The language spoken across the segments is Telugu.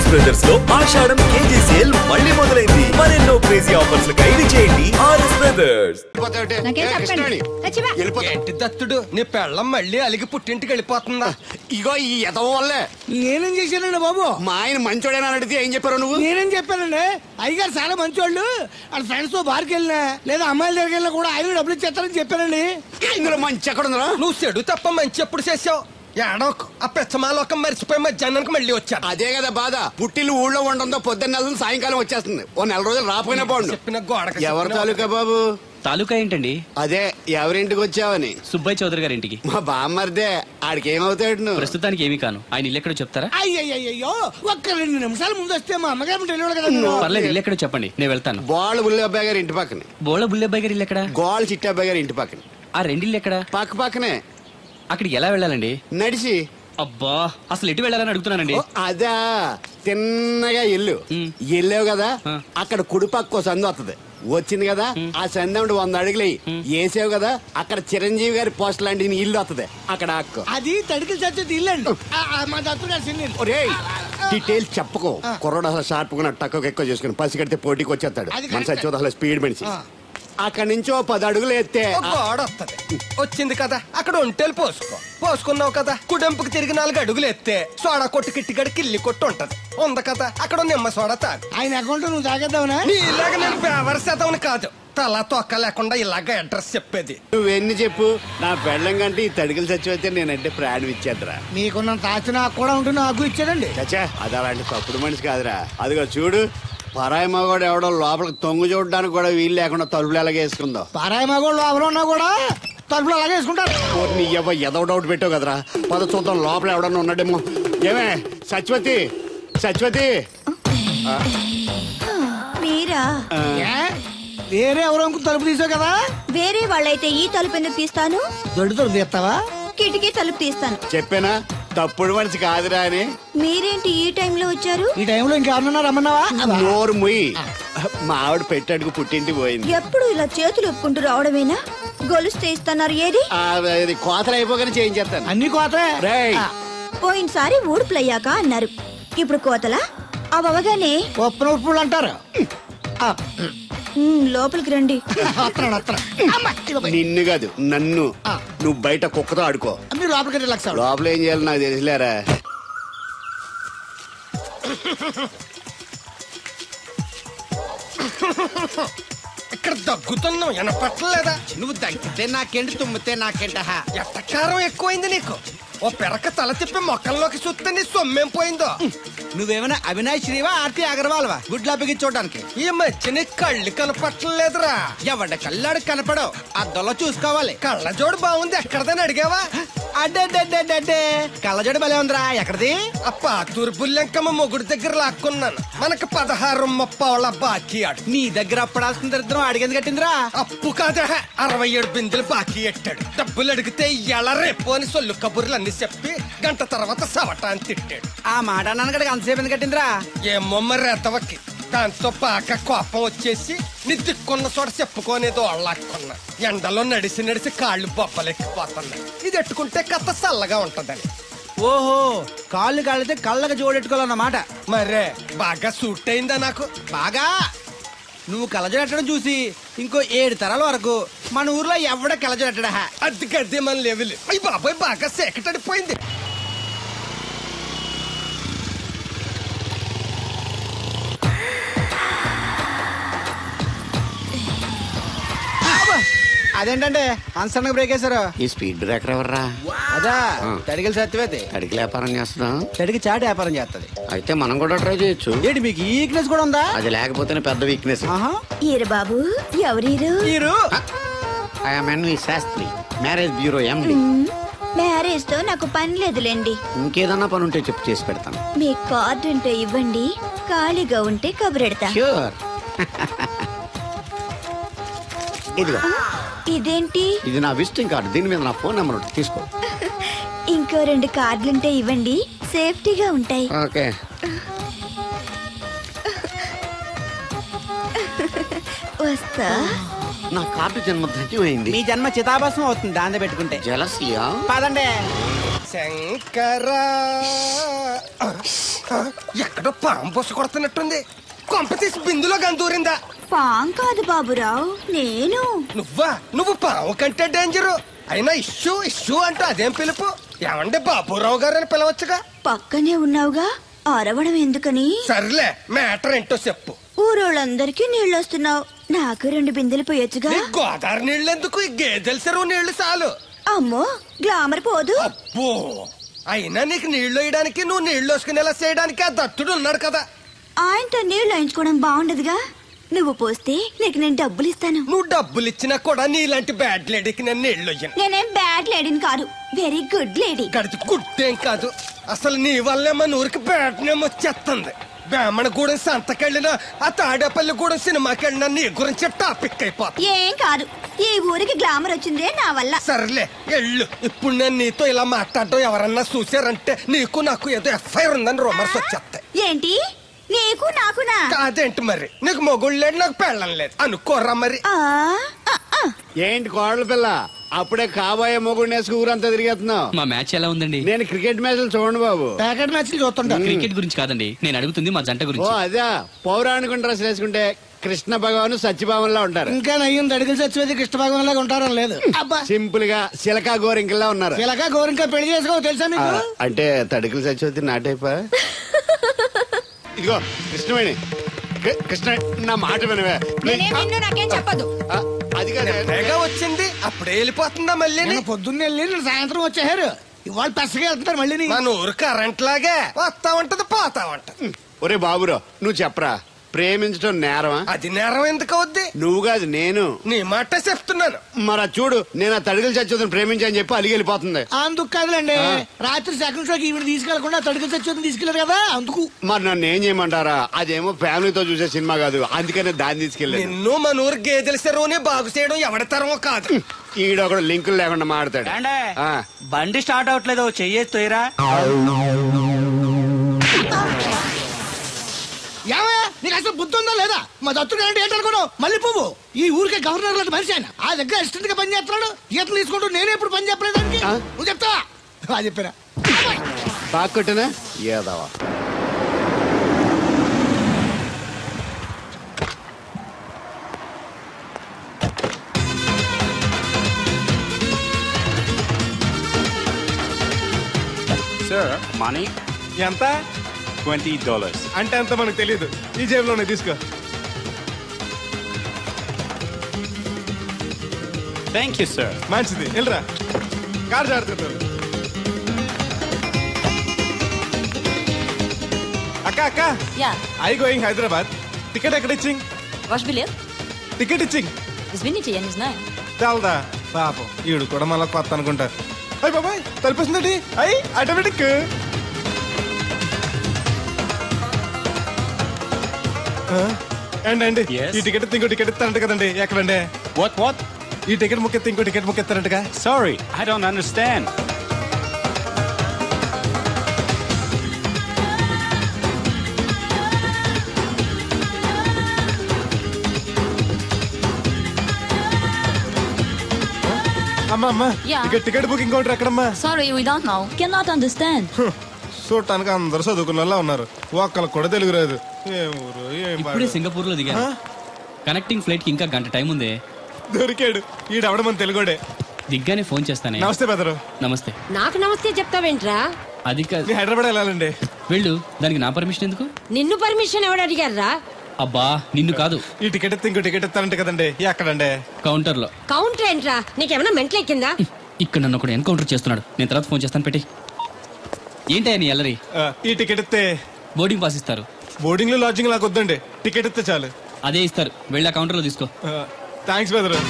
ఆర్ఎస్ బ్రదర్స్ లో ఆషాఢం కేజీ సేల్ మళ్ళీ మొదలైంది. మరెన్నో క్రేజీ ఆఫర్స్ ఖైదీ చేయండి ఆర్ఎస్ బ్రదర్స్. ఏంటి దత్తుడు నీ పెళ్ళం మళ్ళీ అలిగి పుట్టింటికి వెళ్ళిపోతుందా? ఇగో ఈ ఎదవ వల్లే. నేనేం చేశానండి బాబు? మా ఆయన మంచోడేనా అడిగితే ఏం చెప్పారు నువ్వు? నేనేం చెప్పానండి? అయ్యగారు చాలా మంచోళ్ళు, వాళ్ళ ఫ్రెండ్స్ తో బార్కి వెళ్ళినా లేదా అమ్మాయిల దగ్గరికి వెళ్ళినా కూడా ఆయన డబ్బులు ఇచ్చేస్తారని చెప్పానండి. ఇందులో మంచి ఎక్కడ ఉందా? నువ్వు చెడు తప్ప మంచి ఎప్పుడు చేసావు? ఏడోకు ఆ పెచ్చమాలోకం మర్చిపోయి మధ్యాహ్నానికి మళ్ళీ వచ్చాను. అదే కదా బాధ. పుట్టిల్లు ఊళ్ళో ఉండడంతో పొద్దున్న నెల సాయంకాలం వచ్చేస్తుంది. ఓ నెల రోజులు రాపోయినా బాగుండు. చెప్పిన గోడక ఎవరి తాలూకా బాబు? తాలూకా ఏంటండి? అదే ఎవరింటికి వచ్చావని. సుబ్బయ్య చౌదరి గారి ఇంటికి. మా బామ్మర్దే. ఆడికి ఏమవుతాడు నువ్వు? ప్రస్తుతానికి ఏమీ కాను. ఆయన ఇల్లు ఎక్కడో చెప్తారా? అయ్యయ్యో ఒక్క 2 నిమిషాలు ముందు వస్తే మా అమ్మగారు తెలియదు కదా. పర్లేదు, ఇల్లు ఎక్కడో చెప్పండి, నేను వెళ్తాను. గోళ్ళ బుల్లి అబ్బాయి గారి ఇంటి పక్కన. బోళ బుల్లెబ్బాయి గారి ఇల్లు ఎక్కడ? గోళ్ళ చిట్టి అబ్బాయి గారి ఇంటి పక్కన. ఆ రెండిల్లు ఎక్కడ? పక్క పక్కనే. అక్కడికి ఎలా వెళ్ళాలండి? నడిచి. అబ్బా, అసలు ఎటు వెళ్ళాలని అడుగుతున్నానండి. అదా తిన్నగా ఇల్లు వెళ్ళావు కదా, అక్కడ కుడిపక్క సందు వస్తుంది. వచ్చింది కదా, ఆ సందముడు 100 అడుగులు వేసావు కదా, అక్కడ చిరంజీవి గారి పోస్ట్ లాంటి ఇల్లు వస్తుంది. అక్కడ అక్కు అది తడికి చచ్చేది ఇల్లండి. మా దత్తు గారు చిన్న ఇల్లు. డీటెయిల్స్ చెప్పుకో. కుర్రోడు అసలు షార్ప్ గా టక్కువ ఎక్కువ చేసుకుని పసి కడితే పోటీకి వచ్చేస్తాడు. మన సచ్చి అసలు స్పీడ్ మనిషి. అక్కడి నుంచి 10 అడుగులు ఎత్తే గోడ వస్తుంది. వచ్చింది కదా, అక్కడ ఒంటేలు పోసుకున్నావు కదా, కుడెంపుకి తిరిగి 4 అడుగులు ఎత్తే సోడా కొట్టు కిట్టిగడి కిల్లి కొట్టు ఉంటది. ఉంది కదా, అక్కడ నిమ్మ సోడా తాగు. ఆయన అకౌంట్ నువ్వు తాగేద్దావునా? నీ ఇలాగ నేను బేవరసేద్దామని కాదు, తల తొక్క లేకుండా ఇలాగ అడ్రస్ చెప్పేది. నువ్వెన్ని చెప్పు, నా పెళ్ళం కంటే ఈ తడికలు చచ్చిపోతే నేనంటే ప్రాణం ఇచ్చేద్దరా. మీకున్న తాచి నాకు కూడా ఉంటుంది, నాకు ఇచ్చాడండి. చచ్చా, అది అలాంటి తప్పుడు మనిషి కాదురా. అదిగో చూడు, పరాయి మగోడు ఎవడో లోపలికి తొంగు చూడడానికి కూడా వీలు లేకుండా తలుపులు ఎలాగే వేసుకుందో. పారాయి మగోళ్ళు ఎవరు ఉన్నా కూడా తలుపులు అలాగే వేసుకుంటారు. నీ ఎదో డౌట్ పెట్టావు కదరా. పద చూద్దాం లోపల ఎవడన్నా ఉన్నాడేమో. ఏమే సత్యవతి, సత్యవతి. మీరా? వేరే ఎవరో తలుపు తీసావు కదా. వేరే వాళ్ళైతే ఈ తలుపు ఎందుకు తీస్తాను? దొడ్డు తలుపు తీస్తావా? కిటికీ తలుపు తీస్తాను. చెప్పానా తప్పుడు మనిషి కాదురా అని. మీరేంటి ఈ టైంలో వచ్చారు? ఈ టైంలో ఇంకెవరన్నా రమ్మన్నావా? నోరు ముయ్యి. మా ఆవిడ పెట్టాడుకు పుట్టింటి పోయింది. ఎప్పుడు ఇలా చేతులు ఒప్పుకుంటూ రావడమేనా? గొలుస్తే ఇస్తున్నారు ఏది? కోతలు అయిపోగానే చేయించేస్తాను. అన్ని కోతే. పోయినసారి ఊడుపులయ్యాక అన్నారు, ఇప్పుడు కోతలా? అవగానే ఒప్పన ఉప్పులు అంటారు. లోపలికి రండి. నిన్ను కాదు నన్ను. నువ్వు బయట కుక్కతో ఆడుకో. మీరు లోపలికి రిలాక్స్ అవ్వండి. లోపల ఏం చేయాలి నాకు తెలిసిలేరా. ఇక్కడ దగ్గుతున్నావు వినపట్టలేదా? నువ్వు తగ్గితే నాకేంటి, తుమ్మితే నాకేంట. ఎట్టకారం ఎక్కువైంది నీకు. ఓ పెరక తల తిప్పి మొక్కల్లోకి చూస్తే నీ సొమ్మేం పోయిందో. నువ్వేమైనా అవినాష్ శ్రీవా, ఆర్తి అగర్వాల్వా గుడ్లా బిగించోడానికి? ఈ మధ్య నీ కళ్ళు కనపట్టలేదురా. ఎవడ కళ్ళాడు కనపడవు, అద్దంలో చూసుకోవాలి. కళ్ళజోడు బాగుంది, ఎక్కడదని అడిగావా? అడ్డే కళ్ళజోడు భలే ఉందిరా. ఎక్కడిది? ఆ పాతూరు బుల్లెంకమ్మ మొగుడు దగ్గర లాక్కున్నాను. మనకు 16 బాకీ ఆడు. నీ దగ్గర అప్పడాల్సిన దరిద్రం అడిగేది కట్టిందిరా. అప్పు కాదా, 67 బిందెలు బాకీ ఎట్టాడు. డబ్బులు అడిగితే ఎలా రేపు అని సొల్లు కబుర్లు అన్ని చెప్పి గంట తర్వాత సవటాన్ని తిట్టాడు. ఆ మాట నాన్నగడికి అంతసేపు ఎందుకు కట్టిందిరా? ఏమో మరి రెతవకి. దాంతో బాగా కోపం వచ్చేసి నీ దిక్కున్న చోట చెప్పుకోనేదో వాళ్ళకున్నా. ఎండలో నడిసి కాళ్ళు బొబ్బలెక్కిపోతున్నాయి. ఇది ఎట్టుకుంటే కథ చల్లగా ఉంటదని. ఓహో, కాళ్ళు కాళ్ళైతే కళ్ళకి జోడెట్టుకోవాలన్నమాట. మరే బాగా సూట్ అయిందా నాకు? బాగా. నువ్వు కలజడెట్టడం చూసి ఇంకో 7 తరాల వరకు మన ఊర్లో ఎవడ కలజడెట్టడా. అది గడ్డి మన లెవెల్. అయ్యి బాబాయ్ బాగా సేకటడిపోయింది. అదేంటంటే అన్సడన్ బ్రేక్ వేశారు. ఈ స్పీడ్ బ్రేకర్ ఎవర్రా? అదా తడిగిలి సత్యవేది. అడిగి వ్యాపారం చేస్తున్నాం. తడికి చాటి వ్యాపారం చేస్తది. అయితే మనం కూడా ట్రై చేయొచ్చు. ఏంటి మీకు ఈక్నెస్ కూడా ఉందా? అది లేకపోతేనే పెద్ద వీక్నెస్. ఈరు బాబు, ఎవరీరు? NV Sastry, marriage bureau MD. Marriage తో నాకు పని లేదులేండి. ఇంకేదన్నా పని ఉంటే చెప్పు, చేసి పెడతాను. మీ కార్డు ఉంటే ఇవ్వండి, ఖాళీగా ఉంటే కబురెడతా. ష్యూర్. ఇదిగో. ఇదేంటి? ఇది నా విజిటింగ్ కార్డు. దీని మీద నా ఫోన్ నెంబర్ ఉంటుంది, తీసుకో. ఇంకో 2 కార్డులుంటే ఇవ్వండి, సేఫ్టీగా ఉంటాయి. ఓకే. వస్తా. నా కార్డు జన్మ ధన్యమైంది. మీ జన్మ చితాభాసం అవుతుంది దాన్ని పెట్టుకుంటే. జలసియా? పదండి. శంకరా, ఎక్కడ ఎక్కడో పాము బొస్స కొడుతున్నట్టుంది. కొంప తీసి బిందులో గందూరిందా? పాం కాదు బాబురావు, నేను. నువ్వు పాము కంటే డేంజరు. అయినా ఇష్యూ ఇష్యూ అంటూ అదేం పిలుపు? ఏమంటే బాబురావు గారు అని పిలవచ్చుగా. పక్కనే ఉన్నావుగా, అరవడం ఎందుకని? సర్లే, మ్యాటర్ ఏంటో చెప్పు. ఊరోళ్ళందరికీ నీళ్ళు వస్తున్నావు, నాకు 2 బిందెలు పోయొచ్చుగా. నీ గోదావరి నీళ్ళు ఎందుకు? ఈ గేదెల చెరువు నీళ్లు చాలు. అమ్మో, గ్లామర్ పోదు. అబ్బో, అయినా నీకు నీళ్లు వేయడానికి, నువ్వు నీళ్లు వేసుకునేలా చేయడానికి ఆ దత్తుడు ఉన్నాడు కదా. ఆయనతో నీళ్లు వేయించుకోవడం బాగుండదుగా. నువ్వు పోస్తే నీకు నేను డబ్బులు ఇస్తాను. నువ్వు డబ్బులు ఇచ్చినా కూడా నీలాంటి బ్యాడ్ లేడీకి నేను నీళ్లు వేయను. నేనేం బ్యాడ్ లేడీని కాదు, వెరీ గుడ్ లేడీ. గడిచి గుడ్డేం కాదు. అసలు నీ వల్లే మన ఊరికి బ్యాడ్ నేమ్ వచ్చేస్తుంది. బ్రాహ్మణగూడెం సంతకెళ్ళినా, ఆ తాడేపల్లిగూడెం సినిమాకి వెళ్ళినా నీ గురించి టాపిక్ అయిపోతుంది. ఏం కాదు, ఈ ఊరికి గ్లామర్ వచ్చిందే నా వల్ల. సర్లే ఎళ్ళు. ఇప్పుడు నేను నీతో ఇలా మాట్లాడటం ఎవరన్నా చూసారంటే నీకు నాకు ఏదో ఎఫ్ఐఆర్ ఉందని రూమర్స్ వచ్చేస్తాయి. ఏంటి? నీకు నాకునా? కాదేంటి మరి? నీకు మొగుళ్ళు లేదు, నాకు పెళ్ళం లేదు అనుకోరా మరి. ఏంటి కోడల పిల్ల, అప్పుడే కాబోయే మొగుడు నేసుకు ఊరంతా తిరిగేస్తున్నావు? మా మ్యాచ్ ఎలా ఉందండి? నేను క్రికెట్ మ్యాచ్లు చూడండి బాబు. ప్యాకెట్ మ్యాచ్లు చూస్తుంటా. క్రికెట్ గురించి కాదండి నేను అడుగుతుంది, మా జంట ఓ గురించి. అదే, పౌరాణిక డ్రెస్ వేసుకుంటే కృష్ణ భగవాన్ సత్యభావంలా ఉంటారు. ఇంకా నయ్యం దడిగిలి చచ్చిపోతే కృష్ణ భగవాన్ లాగా ఉంటారని లేదు. అబ్బా, సింపుల్ గా సిలకా గోరింకల్లా ఉన్నారు. ఇలాగా గోరింకా పెళ్లి చేసుకో తెలుసా మీకు? అంటే తడికలు చచ్చిపోతే నాటైపా. ఇదిగో కృష్ణవేణి, కృష్ణ నా మాట వినవే. నాకేం చెప్పదు. అది కాదు, తెగ వచ్చింది అప్పుడే వెళ్ళిపోతుందా మళ్ళీ? నేను పొద్దున్నే వెళ్ళి నేను సాయంత్రం వచ్చేసారు. ఇవాళ పెసగా వెళ్తున్నారు మళ్ళీ. మన ఊరు కరెంట్ లాగే వస్తా ఉంటది పోతా ఉంటది. ఒరే బాబురో నువ్వు చెప్పరా, ప్రేమించడం నేరమా? అది నేరం ఎందుకు అవుద్ది? నువ్వు కాదు నేను. నీ మాట చెప్తున్నాను. మరి అది చూడు, నేను ఆ తడికలు చచ్చిపోతుంది ప్రేమించని చెప్పి అలిగి వెళ్ళిపోతుంది. అందుకు కాదులేండి, రాత్రి సెకండ్ షోకి ఈవిడ తీసుకెళ్లకుండా తడికి చచ్చి తీసుకెళ్లారు కదా అందుకు. మరి నన్ను ఏం చేయమంటారా? అదేమో ఫ్యామిలీతో చూసే సినిమా కాదు, అందుకనే దాన్ని తీసుకెళ్ళాను. నిన్ను మన ఊరు గేదెల చెరువుని బాగు చేయడం ఎవరి తరమో కాదు. ఈడొకడు లింకులు లేకుండా మాడతాడు. బండి స్టార్ట్ అవట్లేదు, చెయ్యేసి తోయరా. ఏమయ్యా నీకు అసలు బుద్ధి ఉందా లేదా? మా దత్తుడు అంటే ఏంటనుకున్నావు? మళ్ళీ పువ్వు ఈ ఊరికే గవర్నర్ లాంటి మనిషి ఆయన. ఆ దగ్గర అసిస్టెంట్ గా పని చేస్తున్నాడు. ఈతలు తీసుకుంటూ నేనే ఇప్పుడు పని చెప్పలేదానికి నువ్వు చెప్తావా? అది చెప్పారా? బాగా కొట్టినా ఏదవా. సార్ మనీ ఎంత? $20. అంటే అంత మనకు తెలియదు. ఈ జేబులోనే తీసుకో. Thank you sir. మంచిది, వెళ్ళరా. కార్ జాడుతుంటారు. అక్క అక్క, ఐ గోయింగ్ హైదరాబాద్. టికెట్ ఎక్కడ ఇచ్చింగ్? Ваш билет? టికెట్ ఇచ్చింగ్. Извините, я не знаю. చాలదా పాపం, ఈడు కూడా మళ్ళీ కొత్త అనుకుంటారు. అయ్యి బాబాయ్ తలిపేసిందండి. అయ్యి ఆటోమేటిక్. అండి Yes. ఈ టికెట్ ఇంకో టికెట్ ఇస్తారంట కదండి, ఎక్కడండి? What? ఈ టికెట్ ముక్కెత్తి ఇంకో టికెట్ ముక్కెత్తారంటగా. Sorry, I don't understand. అమ్మా Yeah. టికెట్ బుకింగ్ కౌంటర్ ఎక్కడమ్మా? Sorry, we don't know. Cannot understand. చూడటానికి అందరు చదువుకున్న వాళ్ళ ఉన్నారు, ఒక్కళ్ళకి కూడా తెలుగు రాదు. ఏం ఊరు ఏం ఇప్పుడే పాడు. సింగపూర్ లో దిగా. కనెక్టింగ్ ఫ్లైట్ కి ఇంకా గంట టైం ఉంది. దొరికాడు ఈడవడం మన తెలుగుడే. దిగ్గానే ఫోన్ చేస్తానే. నమస్తే బెదరు. నమస్తే. నాకు నమస్తే చెప్తావేంట్రా? అది కాదు, నేను హైదరాబాద్ వెళ్ళాలండి. వెళ్ళు. దానికి నా పర్మిషన్ ఎందుకు? నిన్ను పర్మిషన్ ఎవడు అడిగారా? అబ్బా నిన్ను కాదు, ఈ టికెట్ ఎత్తి ఇంకో టికెట్ ఇస్తారంట కదండి, ఎక్కడండి? కౌంటర్ లో. కౌంటర్ ఏంట్రా? నీకేమైనా మెంటల్ ఎక్కిందా? ఇక్కడ నన్ను ఒకడు ఎన్కౌంటర్ చేస్తున్నాడు. నేను తర్వాత ఫోన్ చేస్తాను, పెట్టి. ఏంటయ్యా నీ అల్లరి? ఈ టికెట్ ఇస్తే బోర్డింగ్ పాస్ ఇస్తారు. బోర్డింగ్ లో లాడ్జింగ్ లాగా వద్దండి, టికెట్ ఇస్తే చాలు. అదే ఇస్తారు, వెళ్ళి ఆ కౌంటర్ లో తీసుకో. థ్యాంక్స్ బెదరు.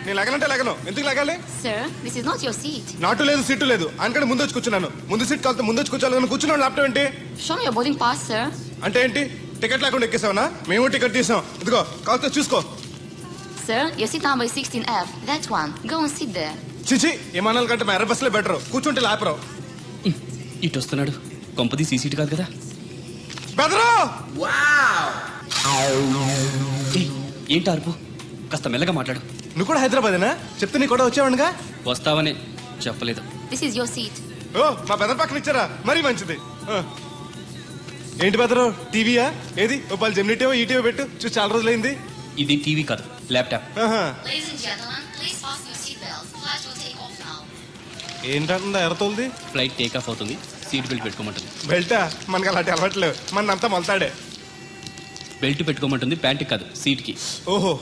నేను లగనంటే లగను, ఎందుకు లగాలి? Sir, this is not your seat. నాటు లేదు సీటు లేదు, అందుకని ముందు వచ్చి కూర్చున్నాను. ముందు సీట్ కాలితే ముందు వచ్చి కూర్చోాలని కూర్చున్నాను. ల్యాప్టాప్ ఏంటి Show me your boarding pass, sir. అంటే ఏంటి? టికెట్ లేకుండా ఎక్కేసావనా? మేము టికెట్ తీసాం, ఇదిగో కాలితే చూసుకో. Sir, your seat number is 16F. That one. Go and sit there. చిచి విమానాల కంటే మేర బస్సులే బెటర్, కూర్చుంటే లాపరావు. ఇటు వస్తున్నాడు, కొంపది సీసీటీ కాదు కదా. బెదరు ఏయ్, ఏంటి అరుపు? కాస్త మెల్లగా మాట్లాడు. నువ్వు కూడా హైదరాబాదేనా? చెప్తే నీ కూడా వచ్చావనుగా. వస్తావనే చెప్పలేదు. This is your seat. ఓ మా బెదర్ పక్కన ఇచ్చారా, మరీ మంచిది. ఏంటి బెదరు, టీవీయా? ఏది ఓ పాలు జెమినిటీవో ఈటీవో పెట్టు, చూసి చాలా రోజులైంది. ఇది టీవీ కాదు, laptop. Ladies and gentlemen, please fasten your seatbelts. Flight will take off now. ఏంటంటుందా ఎర్రతోల్ది? ఫ్లైట్ టేక్ ఆఫ్ అవుతుంది, సీట్ బెల్ట్ పెట్టుకోమంటుంది. బెల్టా? మనకి అలాంటి అలవాట్లేవు, మన అంతా మొలతాడే. బెల్ట్ పెట్టుకోమంటుంది, ప్యాంట్కి కాదు సీట్కి. ఓహో.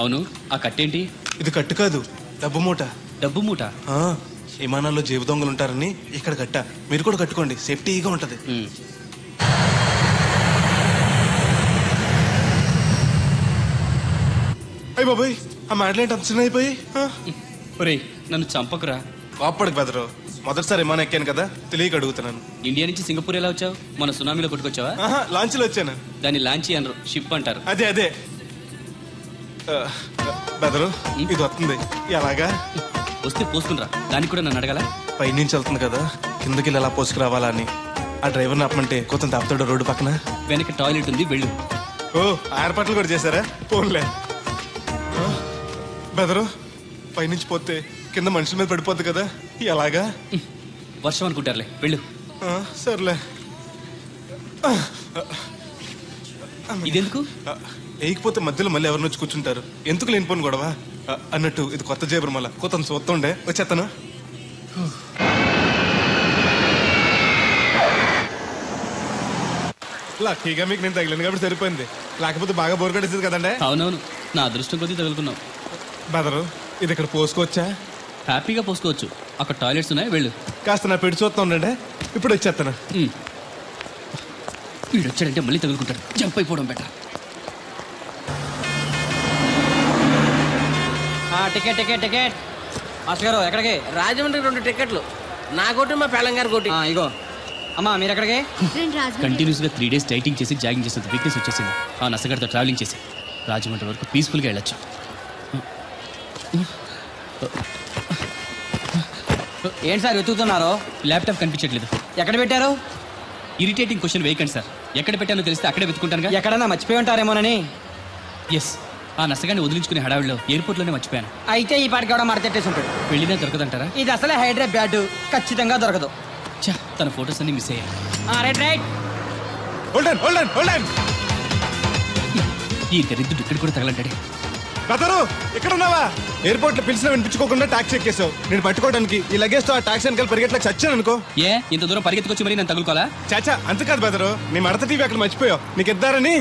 అవును, ఆ కట్టేంటి? ఇది కట్టు కాదు, డబ్బు మూట. డబ్బు మూట? విమానాల్లో జేబు దొంగలు ఉంటారని ఇక్కడ కట్ట. మీరు కూడా కట్టుకోండి, సేఫ్టీగా ఉంటది. అయ్యి బాబాయ్, ఆ మాటలేంటి అంత చిన్న అయిపోయి? ఒరేయ్, నన్ను చంపకురా. కోప్పడికి బెదరు, మొదటిసారి విమానం ఎక్కాను కదా, తెలియక అడుగుతున్నాను. ఇండియా నుంచి సింగపూర్ ఎలా వచ్చావు? మన సునామీలో కొట్టుకొచ్చావా? లాంచ్లో వచ్చాను. దాన్ని లాంచీ అనరు, షిప్ అంటారు. అదే అదే. బెదరు, ఇది వస్తుంది ఎలాగా? వస్తే పోసుకునిరా, దానికి కూడా నన్ను అడగాల? పైనుంచి వెళ్తుంది కదా, కిందకి ఎలా పోసుకురావాలా అని. ఆ డ్రైవర్ని ఆపమంటే కొంత ఆపుతాడు రోడ్డు పక్కన. వెనక టాయిలెట్ ఉంది, వెళ్ళు. ఓ, ఏర్పాట్లు కూడా చేశారా? పోన్లే. బెదరు, పైనుంచి పోతే కింద మనుషుల మీద పడిపోద్ది కదా, ఎలాగా? వర్షం అనుకుంటారులే, వెళ్ళు. సర్లే. ఇదెందుకు? వేయకపోతే మధ్యలో మళ్ళీ ఎవరిని వచ్చి కూర్చుంటారు, ఎందుకు లేనిపోను గొడవ అన్నట్టు. ఇది కొత్త జేబురు, మళ్ళా కొత్త చూస్తుండే వచ్చేస్తాను. లక్కీగా మీకు నేను తగిలింది కాబట్టి సరిపోయింది, లేకపోతే బాగా బోర్ కట్టేసింది కదండి. అవునవును, నా అదృష్టం కొద్దీ తగులుకున్నావు. బెదరు, ఇది ఇక్కడ పోసుకోవచ్చా? హ్యాపీగా పోసుకోవచ్చు, అక్కడ టాయిలెట్స్ ఉన్నాయి, వెళ్ళు. కాస్త నా పెట్టి చూస్తా ఉండండి, ఇప్పుడు వచ్చేస్తాను. వీడు వచ్చాడంటే మళ్ళీ తగులుకుంటాడు, జంప్ అయిపోవడం better. Ticket ticket ticket. Master గారు ఎక్కడికి? రాజమండ్రి 2 టికెట్లు, నా కోటి మా పెళ్ళం గారి కోటి. ఇగో అమ్మా, మీరు ఎక్కడికి? కంటిన్యూస్ గా 3 days డైటింగ్ చేసి జాగింగ్ చేసేంత వీక్నెస్ వచ్చేసింది. ఆ నసగడితో ట్రావెలింగ్ చేసి రాజమండ్రి వరకు పీస్ఫుల్ గా వెళ్ళొచ్చు. ఏంటి సార్ వెతుకుతున్నారు? ల్యాప్టాప్ కనిపించట్లేదు. ఎక్కడ పెట్టారు? ఇరిటేటింగ్ క్వశ్చన్ వేయకండి సార్, ఎక్కడ పెట్టానో తెలిస్తే అక్కడే వెతుకుంటాను. ఎక్కడన్నా మర్చిపోయి ఉంటారేమోనని. ఎస్, ఆ నసగాన్ని వదిలించుకునే హడావిడిలో ఎయిర్పోర్ట్ లోనే మర్చిపోయాను. అయితే ఈ పాటికి కూడా మడతెట్టేసి ఉంటాడు. వెళ్ళినా దొరకదంటారా? ఇది అసలే హైదరాబాద్, ఖచ్చితంగా దొరకదు. తన ఫొటోస్ అన్ని మిస్ అయ్యాయి. ఈ దరిద్రుడు ఇక్కడ కూడా తగలంటాడే. బెదరు, ఇక్కడ ఉన్నావా? ఎయిర్పోర్ట్ లో పిలిచిన వినిపించుకోకుండా టాక్సీ ఎక్కేసావు. నేను పట్టుకోవడానికి ఈ లగేజ్ తో ఆ టాక్సీ వెనకాల పరిగెట్లకు చచ్చాను అనుకో. ఏ, ఇంత దూరం పరిగెత్తుకొచ్చి మరి నేను తగులుకోవాలా? చాచా, అంతకాదు బెదరు, నీ మడత టీవీ అక్కడ మర్చిపోయావు, నీకు ఇద్దారని.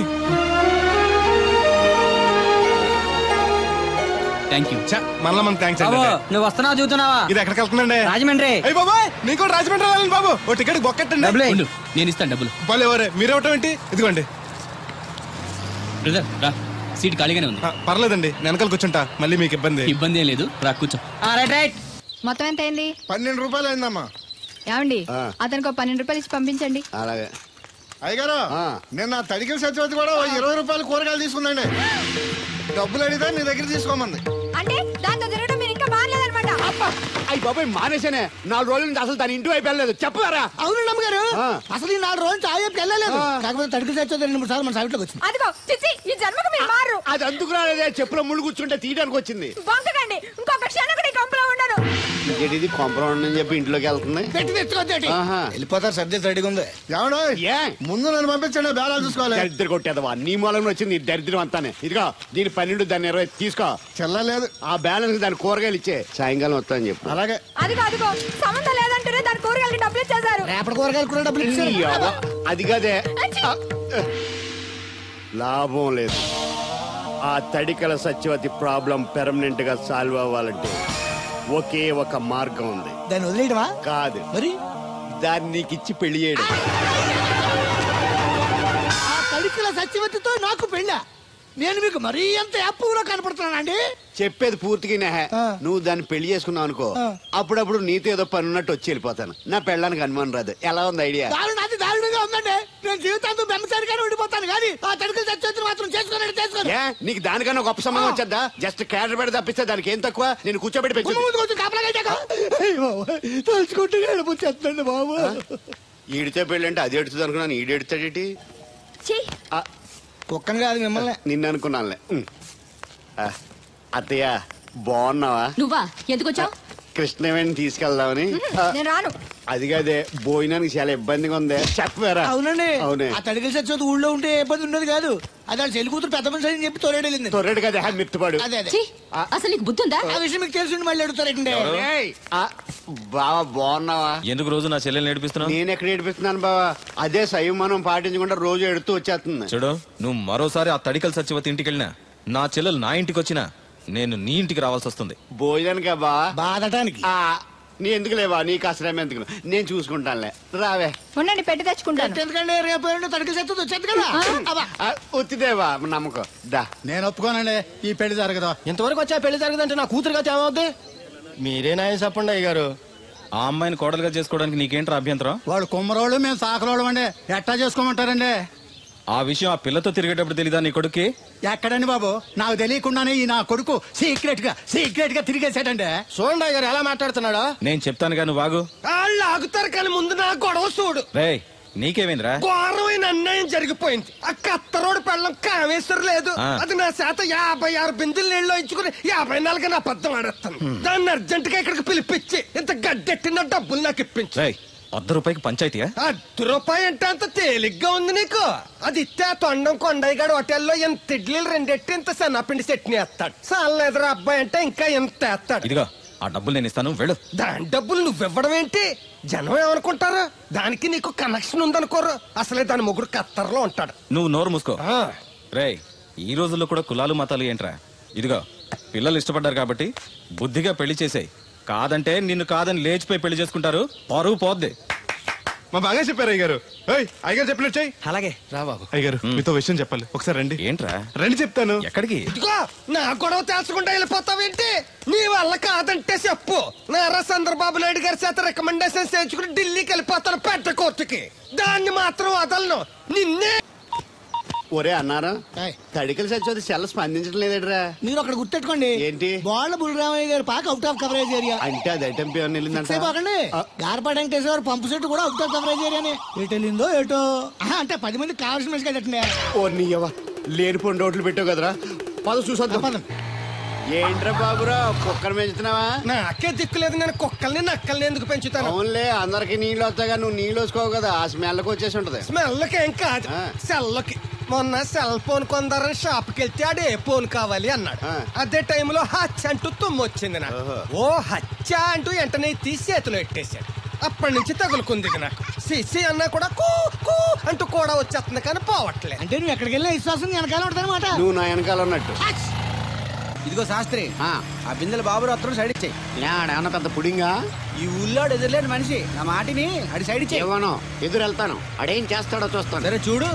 Thank you. మళ్ళా మన థ్యాంక్స్. నువ్వు వస్తున్నావు చూస్తున్నావా? ఇది ఎక్కడికి వెళ్తుందండి? రాజమండ్రి. అయ్యి బాబాయ్, నీకు కూడా రాజమండ్రి వెళ్ళాలి బాబు. ఓ టికెట్ బొక్కెట్టండి. నేను ఇస్తాను డబ్బులు. ఎవరే మీరు ఇవ్వటం ఏంటి? ఇదిగోండి. బ్రదర్ రా, సీట్ ఖాళీగానే ఉంది. పర్లేదండి, వెనకాల కూర్చుంటా, మళ్ళీ మీకు ఇబ్బంది. ఇబ్బంది ఏం లేదు, రా కూర్చో. మొత్తం ఎంత అయింది? 12 రూపాయలు అయిందమ్మా. ఏమండి, అతనికి 12 రూపాయలు ఇచ్చి పంపించండి. అలాగే. అయ్యగారు, నేను తడికిల సత్యవతి కూడా 20 రూపాయలు కూరగాయలు తీసుకుందండి. డబ్బులు అడిగితే నీ దగ్గర తీసుకోమంది. అంటే దాంతో తిరగడం మీరు ఇంకా మారలేదన్నమాట. అయ్యి బాబాయ్, మానేశానే. 4 రోజుల నుంచి అసలు తన ఇంటి వైపు వెళ్ళలేదు. చెప్పారా? అవును అమ్మగారు, అసలు ఈ 4 రోజులు చాయ్ వెళ్ళలేదు. కాకపోతే తడికిల సత్యవతి 2-3 సార్లు మన సైట్లోకి వచ్చింది. అదిగో చిచ్చి, ఈ జన్మకు మీరు మారు. అది అందుకు రాలేదే, చెప్పులో ముళ్ళు కూర్చుంటే తీయడానికి వచ్చింది. బొంకకండి, ఇంకొక క్షణం కూడా ఈ కంపులో ఉండను. ఇది కాంపౌండ్ అని చెప్పి ఇంట్లోకి వెళ్తుంది. పెట్టి తెచ్చుకోద్దేటి, వెళ్ళిపోతారు. సర్ది రెడీగా ఉంది. ఏమన్నా ముందు నన్ను పంపించండి, బేరాలు చూసుకోవాలి. దరిద్ర కొట్టేదవా, నీ మూలంలో వచ్చింది దరిద్రం అంతానే. ఇదిగో దీని 12, దాన్ని 20 తీసుకో. చెల్లలేదు. ఆ బ్యాలెన్స్ దాని కూరగాయలు ఇచ్చే, సాయంకాలం వస్తా అని చెప్పు. అలాగే. అదిగో సంబంధం లేదంటూనే దాని కూరగాయలకి డబ్బులు ఇచ్చేశారు. రేపటి కూరగాయలు కూడా డబ్బులు ఇచ్చారు. అది కదే, లాభం లేదు. ఆ తడికల సత్యవతి ప్రాబ్లం పెర్మనెంట్ గా సాల్వ్ అవ్వాలంటే ఒకే ఒక మార్గం ఉంది. దాన్ని వదిలేయడమా? కాదు, మరి దాన్ని నీకిచ్చి పెళ్లి చేయడం. ఆ తడికల సత్యవతితో నాకు పెళ్ళా? నేను మీకు మరీ ఎంత యాప్లో కనపడుతున్నానండి? చెప్పేది పూర్తిగా నెహ. నువ్వు దాన్ని పెళ్లి చేసుకున్నావు అనుకో, అప్పుడప్పుడు నీతో ఏదో పని ఉన్నట్టు వచ్చి వెళ్ళిపోతాను. నా పెళ్ళడానికి అనుమానం రాదు. ఎలా ఉంది ఐడియా? దారుణాది దారుణంగా ఉందండి. నేను జీవితాంతం బెమ్మసారిగానే ఉండిపోతాను కానీ ఆ తడుకులు చచ్చి మాత్రం చేసుకోండి. నీకు దానికన్నా గొప్ప సంబంధం వచ్చేద్దా? జస్ట్ క్యాడర్ పెడితే తప్పిస్తే దానికి ఏం తక్కువ? నేను కూర్చోబెట్టి పెంచు. తలుచుకుంటే ఏడిపోతుందండి బాబు. ఈడితే పెళ్ళి అంటే అది ఎడుతుంది అనుకున్నాను. ఈడు ఎడుతాడేటి? కుక్కను కాదు మిమ్మల్ని. నిన్ను అనుకున్నానులే. అత్తయ్య బాగున్నావా? నువ్వా? ఎందుకు వచ్చావు? కృష్ణవేణి తీసుకెళ్దామని. నేను రాను. అది కాదే, భోజనానికి చాలా ఇబ్బందిగా ఉంది. చెప్పారా? అవునండి. అవునే. ఆ తడికి చచ్చేది ఊళ్ళో ఉంటే ఏ ఇబ్బంది ఉండదు కాదు. అది వాళ్ళ చెల్లి కూతురు పెద్ద మనిషి అని చెప్పి తొరేడెళ్ళింది. తొర్రెడు కదా, మిత్తుపాడు. అదే అదే. ఛీ, అసలు నీకు బుద్ధి ఉందా? ఆ విషయం మీకు తెలిసి మళ్ళీ అడుగుతారండి. బావా బాగున్నావా? ఎందుకు రోజు నా చెల్లెల్ని ఏడిపిస్తున్నావు? నేను ఎక్కడ ఏడిపిస్తున్నాను బావా? అదే సంయమనం పాటించకుండా రోజు ఎడుతూ వచ్చేస్తుంది. చూడు, నువ్వు మరోసారి ఆ తడికల సత్యవతి ఇంటికి వెళ్ళినా, నా చెల్లెలు నా ఇంటికి వచ్చినా నేను నీ ఇంటికి రావాల్సి వస్తుంది. భోజనానికా బా? బాధటానికి. నీ ఎందుకు లేవా? నీకు అసలేం ఎందుకు, నేను చూసుకుంటానులే. రావే. ఉండండి, పెట్టి తెచ్చుకుంటాను. ఎందుకంటే రేపు తడికి చచ్చేది వచ్చేది కదా. వచ్చిదేవా నమ్మకం. దా. నేను ఒప్పుకోనండి, ఈ పెళ్లి జరగదు. ఇంతవరకు వచ్చా పెళ్లి జరగదంటే నా కూతురుగా ఏమవుద్ది? మీరే నాయం చెప్పండి అయ్య గారు. ఆ అమ్మాయిని కోడలుగా చేసుకోవడానికి నీకేంట్రా అభ్యంతరం? వాడు కుమ్మరోళ్ళు, మేము సాకరోళ్ళు అండి. ఎట్టా చేసుకోమంటారండి? ఆ విషయం ఆ పిల్లతో తిరిగేటప్పుడు తెలీదా నీ కొడుక్కి? ఎక్కడండి బాబు, నాకు తెలియకుండానే ఈ నా కొడుకు సీక్రెట్ గా తిరిగేసాడండి. చూడండి అయ్య గారు ఎలా మాట్లాడుతున్నాడు. నేను చెప్తాను కానీ వాగు. వాళ్ళు ఆగుతారు కానీ ముందు నా గొడవ చూడు. రేయ్, నీకేమైందిరా? ఘోరమైన అన్యాయం జరిగిపోయింది. ఆ కత్తరోడు పెళ్ళం కామేశ్వర లేదు. అది నా చేత 56 బిందులు నీళ్ళు ఇచ్చుకుని 54 నా అబద్ధం ఆడేస్తాను. దాన్ని అర్జెంట్ గా ఇక్కడికి పిలిపించి ఇంత గడ్డెట్టిన డబ్బులు నాకు ఇప్పించు. ₹100 పంచాయతీయా? ₹10 అంటే అంత తేలిగ్గా ఉంది నీకు? అది ఇస్తే తొండం కొండయ్యగాడు హోటల్లో ఎంత ఇడ్లీలు 2 ఎట్టి ఇంత సన్నపిండి చట్నీ వేస్తాడు. సాల ఎదురు అబ్బాయి అంటే ఇంకా ఎంత వేస్తాడు. ఇదిగో ఆ డబ్బులు నేను ఇస్తాను, వెళ్ళు. దాని డబ్బులు నువ్వివ్వడం ఏంటి? జనం ఏమనుకుంటారు? దానికి నీకు కనెక్షన్ ఉందనుకోరు. అసలే దాని ముగ్గురు కత్తర్లో ఉంటాడు. నువ్వు నోరు మూసుకో. రేయ్, ఈ రోజుల్లో కూడా కులాలు మతాలు ఏంట్రా? ఇదిగో పిల్లలు ఇష్టపడ్డారు కాబట్టి బుద్ధిగా పెళ్లి చేసేయ్. కాదంటే నిన్ను కాదని లేచిపోయి పెళ్లి చేసుకుంటారు, పరువు పోద్ది. మా బాగా చెప్పారు అయ్యగారు. అయ్యగారు చెప్పినట్టు చెయ్యి. అలాగే రా బాబు. అయ్యగారు మీతో విషయం చెప్పాలి, ఒకసారి రండి. ఏంట్రా? రండి చెప్తాను. ఎక్కడికి? ఇదిగో నా గొడవ తెలుసుకుంటా వెళ్ళిపోతావేంటి? నీ వల్ల కాదంటే చెప్పు. నారా చంద్రబాబు నాయుడు గారి చేత రికమెండేషన్ చేయించుకుని ఢిల్లీకి వెళ్ళిపోతాను పెద్ద కోర్టుకి. దాన్ని మాత్రం వదలను. నిన్నే. ఒరే అన్నారా, తడికలు చచ్చి సెల్ స్పందించడం లేదట్రా. మీరు అక్కడ గుర్తెట్టుకోండి. ఏంటి? బాల బుల్రామయ్య గారి పాక అవుట్ ఆఫ్ కవరేజ్ ఏరియా. అంటే అది ఐటమ్ వెళ్ళిందంటే గార్పాడు వెంకటేశ్వర గారు పంపు సెట్ కూడా అవుట్ ఆఫ్ కవరేజ్ ఏరియానే. ఎటు వెళ్ళిందో ఏటో. అంటే 10 మందికి కావాల్సిన మనిషి కదండి. ఓ నీయవా, లేనిపోయిన రోడ్లు పెట్టావు కదరా. పద చూసొద్దాం. ఏంట్రా బాబురా, కుక్కర్ పెంచుతున్నావా? నాకే దిక్కులేదు, నేను కుక్కల్ని నక్కల్ని ఎందుకు పెంచుతాను? అవునులే, అందరికి నీళ్ళు వస్తాగా, నువ్వు నీళ్ళు వేసుకోవు కదా, ఆ స్మెల్కి వచ్చేసి ఉంటది. స్మెల్కి ఏం కాదు, సెల్లకి. మొన్న సెల్ ఫోన్ కొందరని షాప్కి వెళ్తే ఆడు ఏ ఫోన్ కావాలి అన్నాడు. అదే టైంలో హచ్చ అంటూ తుమ్మొచ్చింది నాకు. ఓ హచ్చ అంటూ వెంటనే తీసి చేతిలో పెట్టేశాడు. అప్పటి నుంచి తగులుకుంది నాకు. సిసి అన్నా కూడా కూ కూ అంటూ కూడా వచ్చేస్తుంది కానీ పోవట్లేదు. అంటే నువ్వు ఎక్కడికి వెళ్ళినా విశ్వాసం వెనకాల ఉంటానమాట. నువ్వు నా వెనకాల ఉన్నట్టు. ఇదిగో శాస్త్రి, ఆ బిందెల బాబు అత్తరు సైడ్ ఇచ్చాయి. ఏమన్నా పెద్ద పుడింగా? ఈ ఊళ్ళో ఎదురులేని మనిషి నా మాటిని అడి సైడ్ ఇచ్చాయి. ఏమనో ఎదురు వెళ్తాను, అడేం చేస్తాడో చూస్తాను. సరే చూడు.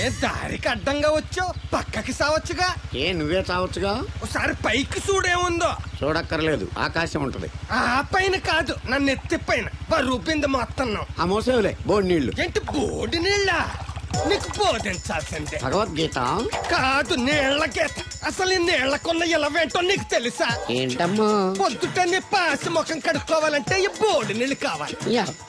ఏ దారికి అడ్డంగా వచ్చావు, పక్కకి సావచ్చుగా. ఏ నువ్వే చావచ్చుగా. ఒకసారి పైకి చూడేముందో. చూడక్కర్లేదు, ఆకాశం ఉంటది. ఆ పైన కాదు, నన్ను ఎత్తి పైన రూపింది మొత్తం. ఆ మోసేవులే బోడి నీళ్లు. ఏంటి బోడి నీళ్ళ? నీకు బోధించాల్సిందే. భగవద్గీత కాదు, నీళ్ల గీత. అసలు ఈ నీళ్లకున్న ఇలవేంటో నీకు తెలుసా? ఏంటమ్మా? పొద్దుట నీ పాసి ముఖం కడుక్కోవాలంటే ఈ బోడి నీళ్లు కావాలి.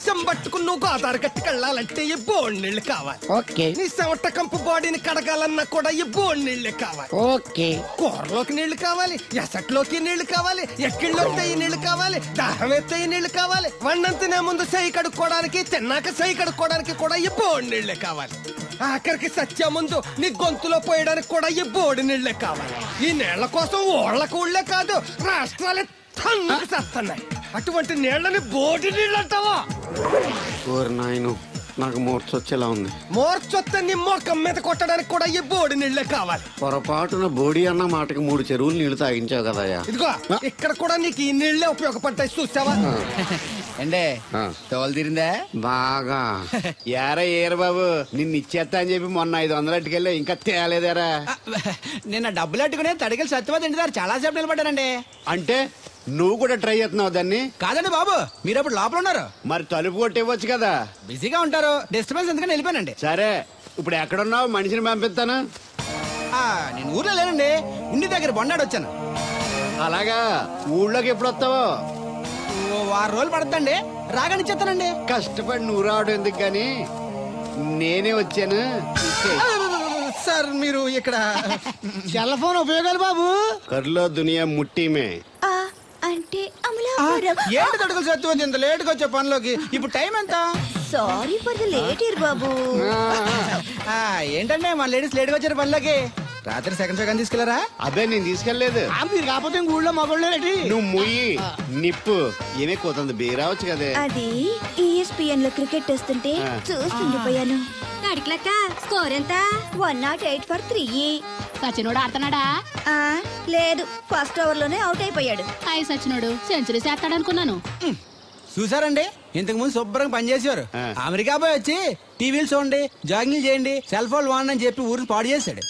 చెంబట్టుకుని నువ్వు గోదావరి గట్టుకు వెళ్ళాలంటే ఈ బోడి నీళ్లు కావాలి. ఓకే. నీ చెమట కంపు బాడీని కడగాలన్నా కూడా ఈ బోడి నీళ్లే కావాలి. ఓకే. కూరలోకి నీళ్లు కావాలి, ఎసట్లోకి నీళ్లు కావాలి, ఎక్కిళ్ళొస్తే ఈ నీళ్లు కావాలి, దాహం ఎత్తే ఈ నీళ్లు కావాలి. వండంతినే ముందు సై కడుక్కోవడానికి, తిన్నాక సై కడుక్కోవడానికి కూడా ఈ బోడి నీళ్లే కావాలి. ఆఖరికి సత్య ముందు నీ గొంతులో పోయడానికి కూడా ఈ బోడి నీళ్లే కావాలి. ఈ నీళ్ల కోసం ఓళ్లకు ఊళ్ళే కాదు, రాష్ట్రాలే తన్నుకు చేస్తున్నాయి. అటువంటి నీళ్లని బోడి నీళ్ళు అంటావా? నాయను, నాకు మూర్చొచ్చేలా ఉంది. మూర్చొత్తే నీ మొఖం మీద కొట్టడానికి కూడా ఈ బోడి నీళ్లే కావాలి. పొరపాటున బోడి అన్న మాటకి 3 చెరువులు నీళ్లు తాగించావు కదయ్యా. ఇదిగో ఇక్కడ కూడా నీకు ఈ నీళ్లే ఉపయోగపడతాయి, చూసావా? అండే ఆ. తోలు తీరిందా బాగా ఏరా ఏరు బాబు నిన్ను ఇచ్చేస్తా అని చెప్పి మొన్న 500 అట్టుకెళ్ళి ఇంకా తేలేదారా నిన్న డబ్బులు అట్టుకునే తడికలు సత్యవతి ఇంటి దగ్గర చాలా సేపు నిలబడ్డానండి. అంటే నువ్వు కూడా ట్రై చేస్తున్నావు దాన్ని? కాదండి బాబు, మీరు అప్పుడు లోపల ఉన్నారు, మరి తలుపు కొట్టివ్వచ్చు కదా. బిజీగా ఉంటారు, డిస్టర్బెన్స్ ఎందుకని వెళ్ళిపోయానండి. సరే ఇప్పుడు ఎక్కడున్నావు? మనిషిని పంపిస్తాను. నేను ఊర్లో లేనండి, ఇంటి దగ్గర బొండాడు వచ్చాను. అలాగా, ఊళ్ళోకి ఎప్పుడు వస్తావో? ఓ 6 రోజులు పడుతుందండి, రాగానే చెప్తానండి. కష్టపడి నువ్వు రావడం ఎందుకు గాని నేనే వచ్చాను. సార్ మీరు ఇక్కడ సెల్ ఫోన్ ఉపయోగాలు బాబు. కర్లో దునియా ముట్టిమే. ఆ, అంటే అమలాపురం. ఏంటి తడుకులు సత్యవతి ఇంత లేటుగా వచ్చే పనిలోకి? ఇప్పుడు టైం ఎంత? Sorry for the late year బాబు. ఏంటంటే మన లేడీస్ లేటుగా వచ్చారు పనిలోకి. రాత్రి సెకండ్ సెకండ్ తీసుకెళ్లారా? అదే నేను తీసుకెళ్లేదు. మీరు కాకపోతే ఊళ్ళో మగోళ్ళేటి. నువ్వు ముయ్యి నిప్పు ఏమే కోతుంది బీరావచ్చు కదే. అది ESPN లో క్రికెట్ వస్తుంటే చూస్తుండిపోయాను. స్కోర్ ఎంత? 108 for 3. సచినోడు ఆడుతున్నాడా? లేదు, ఫస్ట్ ఓవర్ లోనే అవుట్ అయిపోయాడు. హాయ్ సచినోడు సెంచరీ చేస్తాడనుకున్నాను. చూసారండి, ఇంతకు ముందు శుభ్రంగా పనిచేసేవారు. అమెరికా పోయి వచ్చి టీవీలు చూడండి, జాగింగ్ చేయండి, సెల్ ఫోన్ వాడండి అని చెప్పి ఊరిని పాడు చేశాడు.